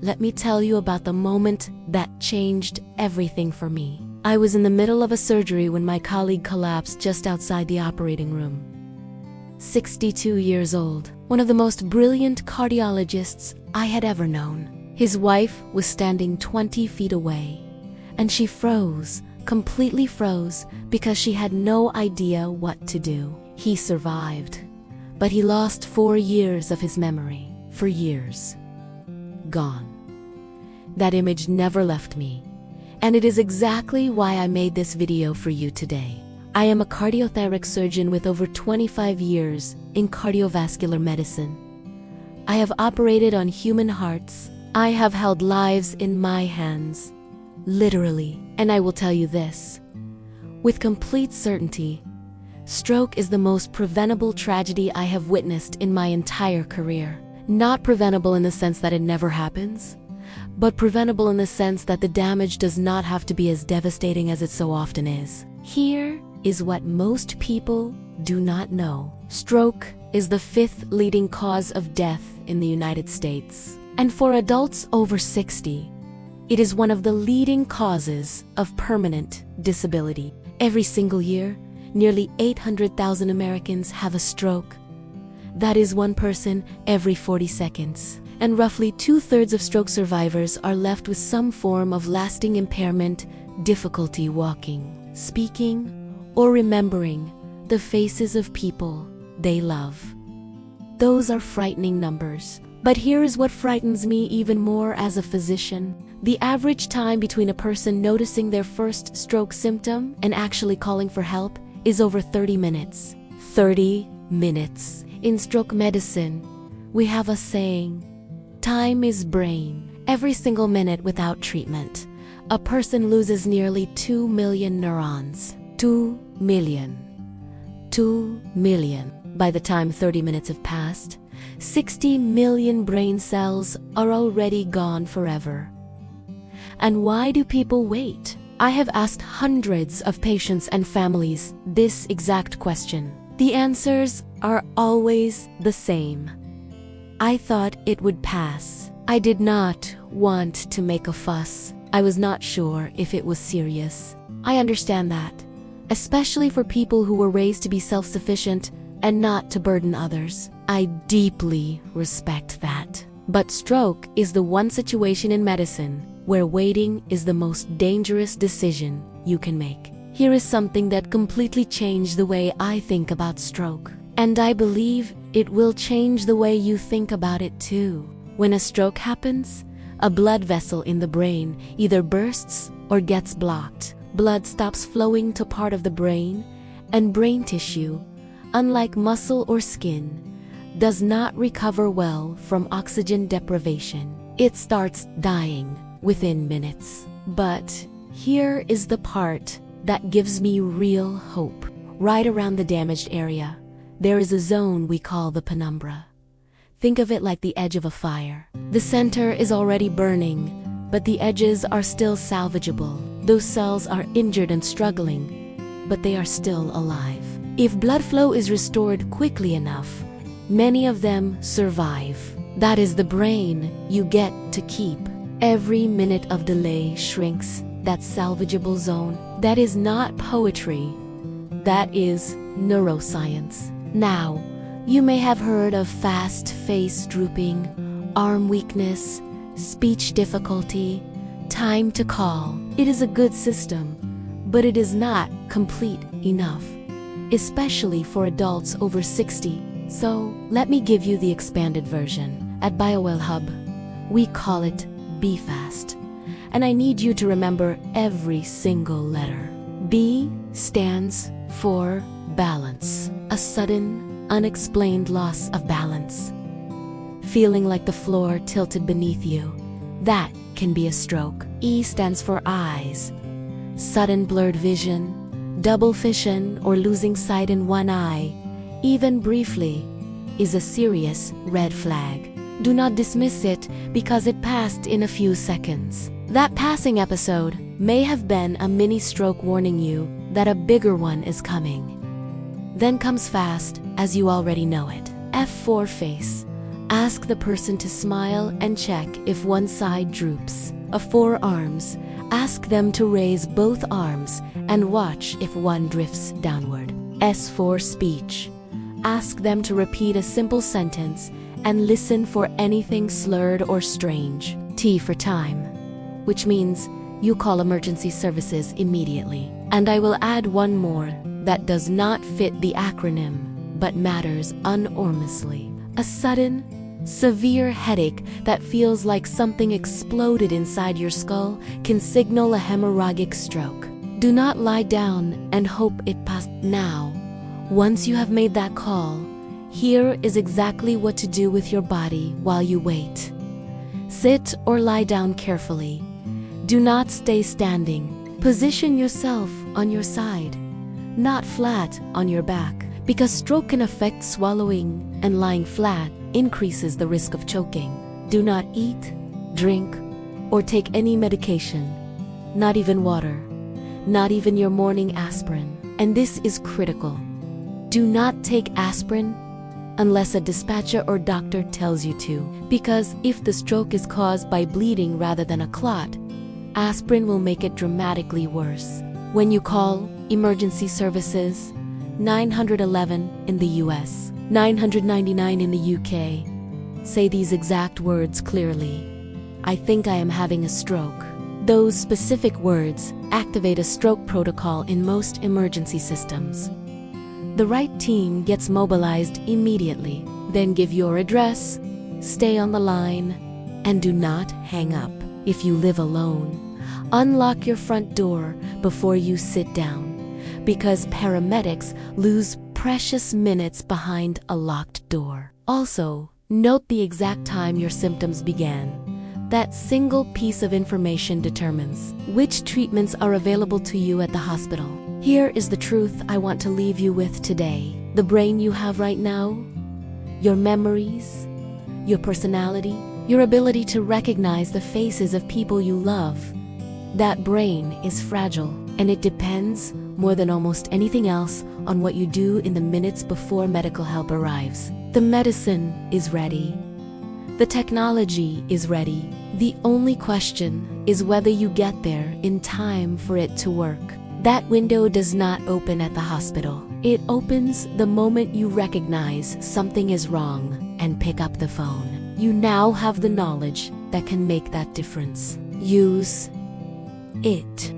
let me tell you about the moment that changed everything for me. I was in the middle of a surgery when my colleague collapsed just outside the operating room. 62 years old, one of the most brilliant cardiologists I had ever known. His wife was standing 20 feet away, and she froze, completely froze, because she had no idea what to do. He survived, but he lost 4 years of his memory. For years. Gone. That image never left me, and it is exactly why I made this video for you today. I am a cardiothoracic surgeon with over 25 years in cardiovascular medicine. I have operated on human hearts. I have held lives in my hands, literally. And I will tell you this, with complete certainty, stroke is the most preventable tragedy I have witnessed in my entire career. Not preventable in the sense that it never happens, but preventable in the sense that the damage does not have to be as devastating as it so often is. Here is what most people do not know. Stroke is the 5th leading cause of death in the United States. And for adults over 60, it is one of the leading causes of permanent disability. Every single year, nearly 800,000 Americans have a stroke. That is one person every 40 seconds. And roughly 2/3 of stroke survivors are left with some form of lasting impairment, difficulty walking, speaking, or remembering the faces of people they love. Those are frightening numbers. But here is what frightens me even more as a physician. The average time between a person noticing their first stroke symptom and actually calling for help is over 30 minutes. 30 minutes. In stroke medicine, we have a saying, time is brain. Every single minute without treatment, a person loses nearly 2 million neurons. 2 million. 2 million. By the time 30 minutes have passed, 60 million brain cells are already gone forever. And why do people wait? I have asked hundreds of patients and families this exact question. The answers are always the same. I thought it would pass. I did not want to make a fuss. I was not sure if it was serious. I understand that, especially for people who were raised to be self-sufficient and not to burden others. I deeply respect that. But stroke is the one situation in medicine where waiting is the most dangerous decision you can make. Here is something that completely changed the way I think about stroke. And I believe it will change the way you think about it too. When a stroke happens, a blood vessel in the brain either bursts or gets blocked. Blood stops flowing to part of the brain, and brain tissue, unlike muscle or skin, does not recover well from oxygen deprivation. It starts dying within minutes. But here is the part that gives me real hope. Right around the damaged area, there is a zone we call the penumbra. Think of it like the edge of a fire. The center is already burning, but the edges are still salvageable. Those cells are injured and struggling, but they are still alive. If blood flow is restored quickly enough, many of them survive. That is the brain you get to keep. Every minute of delay shrinks that salvageable zone. That is not poetry. That is neuroscience. Now, you may have heard of fast face drooping, arm weakness, speech difficulty, time to call. It is a good system, but it is not complete enough, especially for adults over 60. So, let me give you the expanded version. At BioWell Hub, we call it Be Fast. And I need you to remember every single letter. B stands for balance. A sudden, unexplained loss of balance. Feeling like the floor tilted beneath you. That can be a stroke. E stands for eyes. Sudden blurred vision, double vision, or losing sight in one eye, even briefly, is a serious red flag. Do not dismiss it because it passed in a few seconds. That passing episode may have been a mini stroke warning you that a bigger one is coming. Then comes fast, as you already know it. F for face. Ask the person to smile and check if one side droops. A forearms, ask them to raise both arms and watch if one drifts downward. S for speech. Ask them to repeat a simple sentence and listen for anything slurred or strange. T for time, which means you call emergency services immediately. And I will add one more that does not fit the acronym, but matters enormously. A sudden, severe headache that feels like something exploded inside your skull can signal a hemorrhagic stroke. Do not lie down and hope it passes. Now, once you have made that call, here is exactly what to do with your body while you wait. Sit or lie down carefully. Do not stay standing. Position yourself on your side, not flat on your back, because stroke can affect swallowing, and lying flat increases the risk of choking. Do not eat, drink, or take any medication, not even water, not even your morning aspirin. And this is critical. Do not take aspirin unless a dispatcher or doctor tells you to, because if the stroke is caused by bleeding rather than a clot, aspirin will make it dramatically worse. When you call emergency services, 911 in the US, 999 in the UK, say these exact words clearly. I think I am having a stroke. Those specific words activate a stroke protocol in most emergency systems. The right team gets mobilized immediately. Then give your address, stay on the line, and do not hang up. If you live alone, unlock your front door before you sit down, because paramedics lose precious minutes behind a locked door. Also, note the exact time your symptoms began. That single piece of information determines which treatments are available to you at the hospital. Here is the truth I want to leave you with today. The brain you have right now, your memories, your personality, your ability to recognize the faces of people you love, that brain is fragile, and it depends more than almost anything else on what you do in the minutes before medical help arrives. The medicine is ready. The technology is ready. The only question is whether you get there in time for it to work. That window does not open at the hospital. It opens the moment you recognize something is wrong and pick up the phone. You now have the knowledge that can make that difference. Use it.